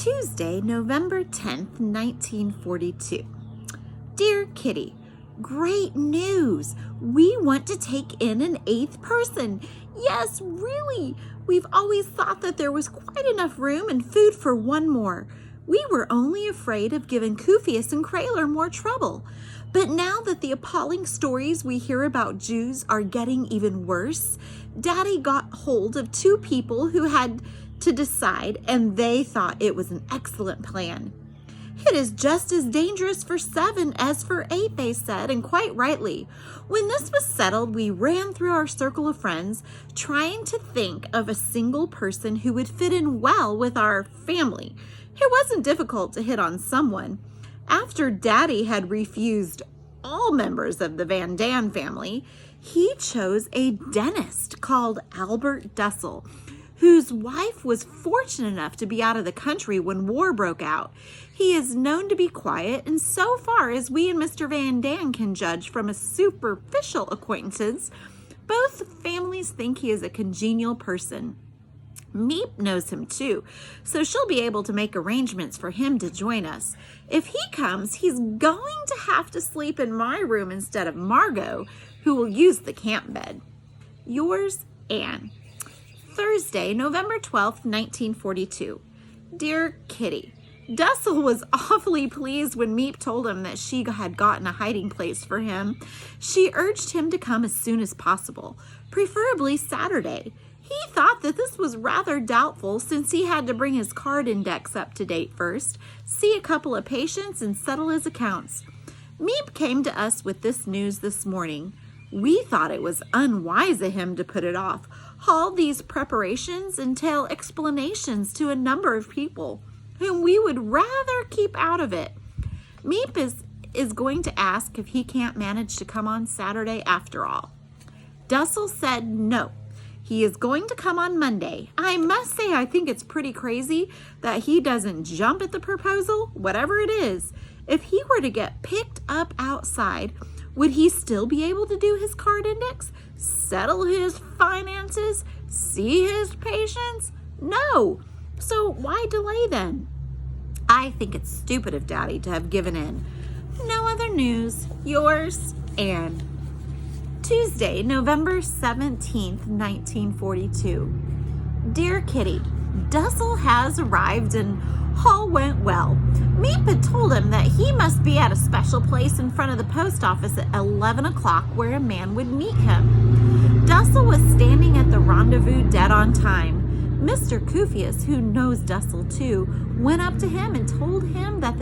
Tuesday, November 10th, 1942. Dear Kitty, great news! We want to take in an 8th person. Yes, really! We've always thought that there was quite enough room and food for one more. We were only afraid of giving Kufius and Krayler more trouble. But now that the appalling stories we hear about Jews are getting even worse, Daddy got hold of 2 people who had to decide, and they thought it was an excellent plan. It is just as dangerous for 7 as for 8, they said, and quite rightly. When this was settled, we ran through our circle of friends, trying to think of a single person who would fit in well with our family. It wasn't difficult to hit on someone. After Daddy had refused all members of the Van Daan family, he chose a dentist called Albert Dussel, whose wife was fortunate enough to be out of the country when war broke out. He is known to be quiet, and so far as we and Mr. Van Daan can judge from a superficial acquaintance, both families think he is a congenial person. Meep knows him too, so she'll be able to make arrangements for him to join us. If he comes, he's going to have to sleep in my room instead of Margot, who will use the camp bed. Yours, Anne. Thursday, November 12th, 1942. Dear Kitty, Dussel was awfully pleased when Meep told him that she had gotten a hiding place for him. She urged him to come as soon as possible, preferably Saturday. He thought that this was rather doubtful since he had to bring his card index up to date first, see a couple of patients, and settle his accounts. Meep came to us with this news this morning. We thought it was unwise of him to put it off. All these preparations entail explanations to a number of people whom we would rather keep out of it. Meep is going to ask if he can't manage to come on Saturday after all. Dussel said no. He is going to come on Monday. I must say I think it's pretty crazy that he doesn't jump at the proposal, whatever it is. If he were to get picked up outside, would he still be able to do his card index, settle his finances, see his patients? No. So why delay then? I think it's stupid of Daddy to have given in. No other news. Yours, Anne. Tuesday, November 17th, 1942. Dear Kitty, Dussel has arrived and all went well. Meep had told him that he must be at a special place in front of the post office at 11 o'clock where a man would meet him. Dussel was standing at the rendezvous dead on time. Mr. Kufius, who knows Dussel too, went up to him and told him that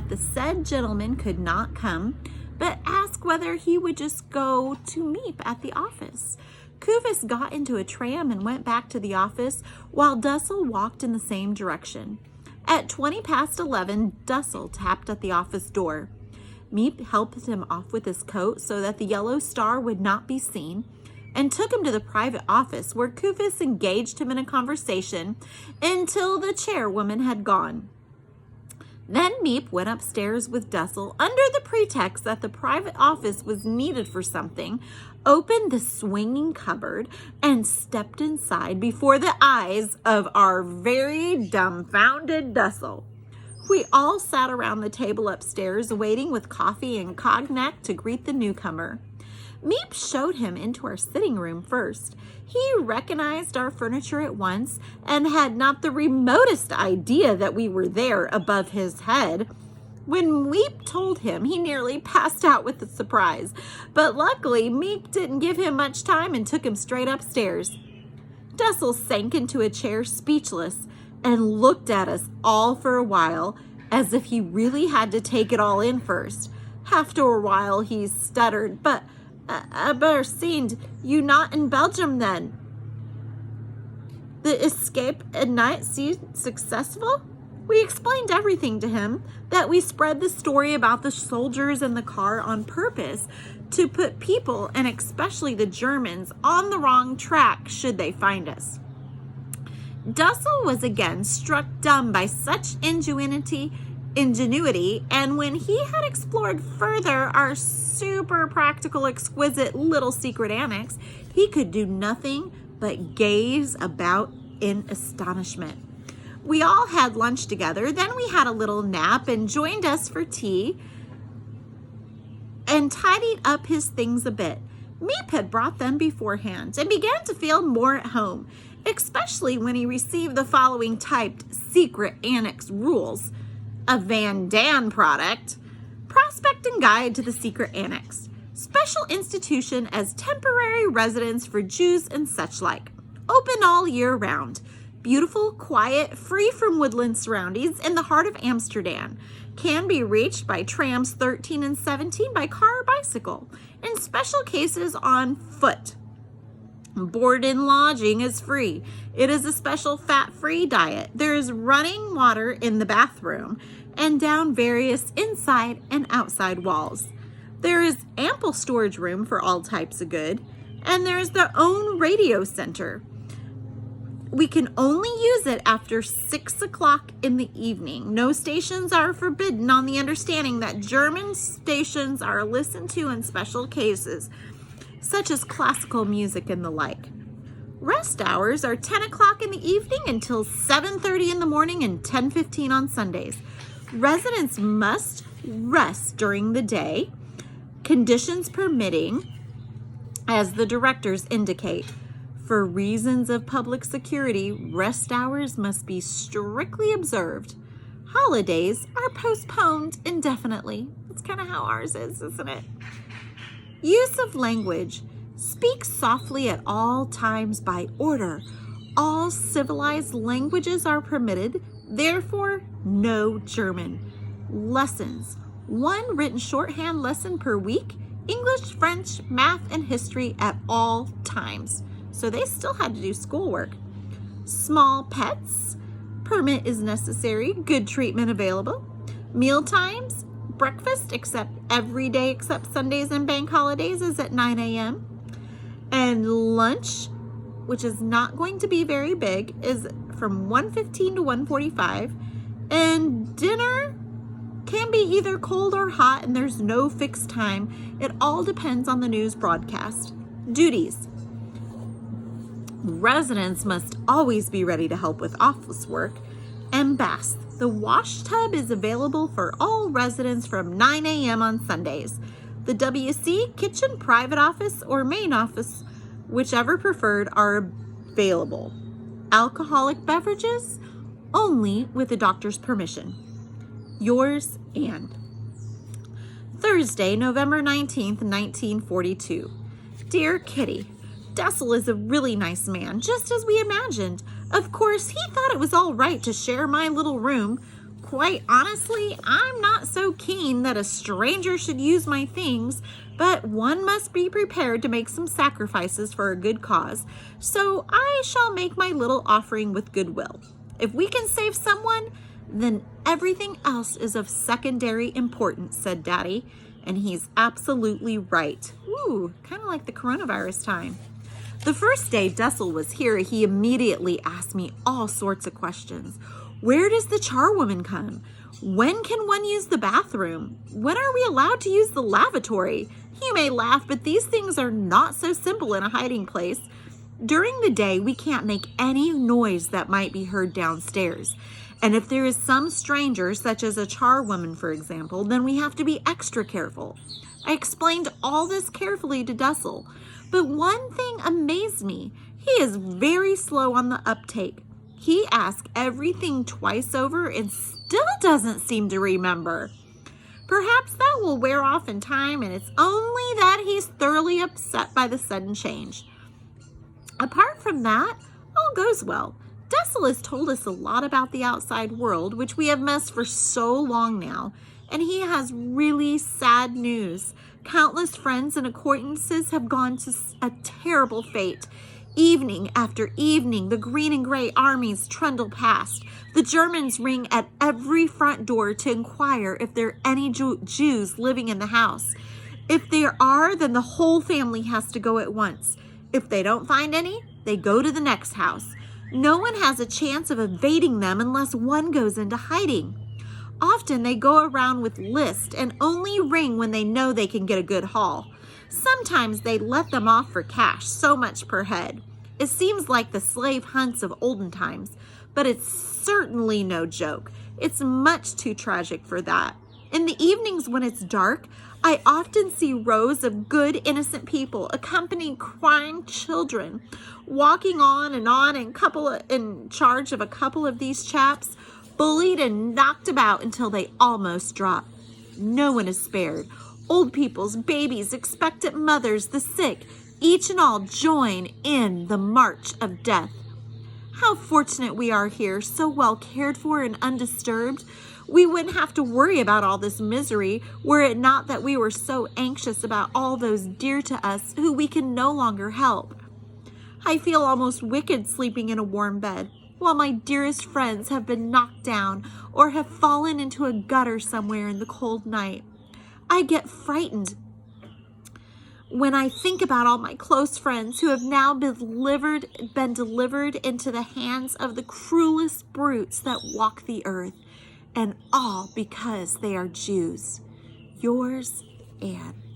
the said gentleman could not come, but asked whether he would just go to Meep at the office. Kufius got into a tram and went back to the office, while Dussel walked in the same direction. At 20 past 11, Dussel tapped at the office door. Meep helped him off with his coat so that the yellow star would not be seen, and took him to the private office where Kufius engaged him in a conversation until the chairwoman had gone. Then Meep went upstairs with Dussel under the pretext that the private office was needed for something, opened the swinging cupboard, and stepped inside before the eyes of our very dumbfounded Dussel. We all sat around the table upstairs waiting with coffee and cognac to greet the newcomer. Meep showed him into our sitting room first. He recognized our furniture at once and had not the remotest idea that we were there above his head. When Meep told him, he nearly passed out with the surprise, but luckily Meep didn't give him much time and took him straight upstairs. Dussel sank into a chair speechless and looked at us all for a while as if he really had to take it all in first. After a while he stuttered, but seemed you not in Belgium then? The escape at night seemed successful? We explained everything to him, that we spread the story about the soldiers in the car on purpose to put people, and especially the Germans, on the wrong track should they find us. Dussel was again struck dumb by such ingenuity, and when he had explored further our super practical, exquisite little secret annex, he could do nothing but gaze about in astonishment. We all had lunch together. Then we had a little nap and joined us for tea and tidied up his things a bit. Meep had brought them beforehand and began to feel more at home, especially when he received the following typed secret annex rules. A Van Dan product. Prospect and guide to the secret annex. Special institution as temporary residence for Jews and such like. Open all year round. Beautiful, quiet, free from woodland surroundings in the heart of Amsterdam. Can be reached by trams 13 and 17 by car or bicycle. In special cases on foot. Board and lodging is free. It is a special fat-free diet. There is running water in the bathroom and down various inside and outside walls. There is ample storage room for all types of good, and there is their own radio center. We can only use it after 6 o'clock in the evening. No stations are forbidden on the understanding that German stations are listened to in special cases, such as classical music and the like. Rest hours are 10 o'clock in the evening until 7:30 in the morning and 10:15 on Sundays. Residents must rest during the day, conditions permitting, as the directors indicate. For reasons of public security, rest hours must be strictly observed. Holidays are postponed indefinitely. That's kind of how ours is, isn't it? Use of language. Speak softly at all times by order. All civilized languages are permitted, therefore no German. Lessons. 1 written shorthand lesson per week. English, French, math, and history at all times. So they still had to do schoolwork. Small pets. Permit is necessary. Good treatment available. Meal times. Breakfast, except every day except Sundays and bank holidays, is at 9 a.m. And lunch, which is not going to be very big, is from 1:15 to 1:45. And dinner can be either cold or hot, and there's no fixed time. It all depends on the news broadcast. Duties. Residents must always be ready to help with office work and baths. The wash tub is available for all residents from 9 a.m. on Sundays. The WC, kitchen, private office, or main office, whichever preferred, are available. Alcoholic beverages, only with the doctor's permission. Yours, Anne. Thursday, November 19th, 1942. Dear Kitty, Dessel is a really nice man, just as we imagined. Of course, he thought it was all right to share my little room. Quite honestly, I'm not so keen that a stranger should use my things, but one must be prepared to make some sacrifices for a good cause, so I shall make my little offering with goodwill. If we can save someone, then everything else is of secondary importance, said Daddy, and he's absolutely right. Ooh, kind of like the coronavirus time. The first day Dessel was here, he immediately asked me all sorts of questions. Where does the charwoman come? When can one use the bathroom? When are we allowed to use the lavatory? You may laugh, but these things are not so simple in a hiding place. During the day, we can't make any noise that might be heard downstairs. And if there is some stranger, such as a charwoman, for example, then we have to be extra careful. I explained all this carefully to Dessel. But one thing amazed me. He is very slow on the uptake. He asks everything twice over and still doesn't seem to remember. Perhaps that will wear off in time, and it's only that he's thoroughly upset by the sudden change. Apart from that, all goes well. Dessel has told us a lot about the outside world, which we have missed for so long now, and he has really sad news. Countless friends and acquaintances have gone to a terrible fate. Evening after evening, the green and gray armies trundle past. The Germans ring at every front door to inquire if there are any Jews living in the house. If there are, then the whole family has to go at once. If they don't find any, they go to the next house. No one has a chance of evading them unless one goes into hiding. Often they go around with lists and only ring when they know they can get a good haul. Sometimes they let them off for cash, so much per head. It seems like the slave hunts of olden times, but it's certainly no joke. It's much too tragic for that. In the evenings when it's dark, I often see rows of good, innocent people accompanying crying children, walking on in charge of a couple of these chaps, bullied and knocked about until they almost drop. No one is spared. Old people's babies, expectant mothers, the sick, each and all join in the march of death. How fortunate we are here, so well cared for and undisturbed. We wouldn't have to worry about all this misery were it not that we were so anxious about all those dear to us who we can no longer help. I feel almost wicked sleeping in a warm bed, while my dearest friends have been knocked down or have fallen into a gutter somewhere in the cold night. I get frightened when I think about all my close friends who have now been delivered into the hands of the cruelest brutes that walk the earth, and all because they are Jews. Yours, Anne.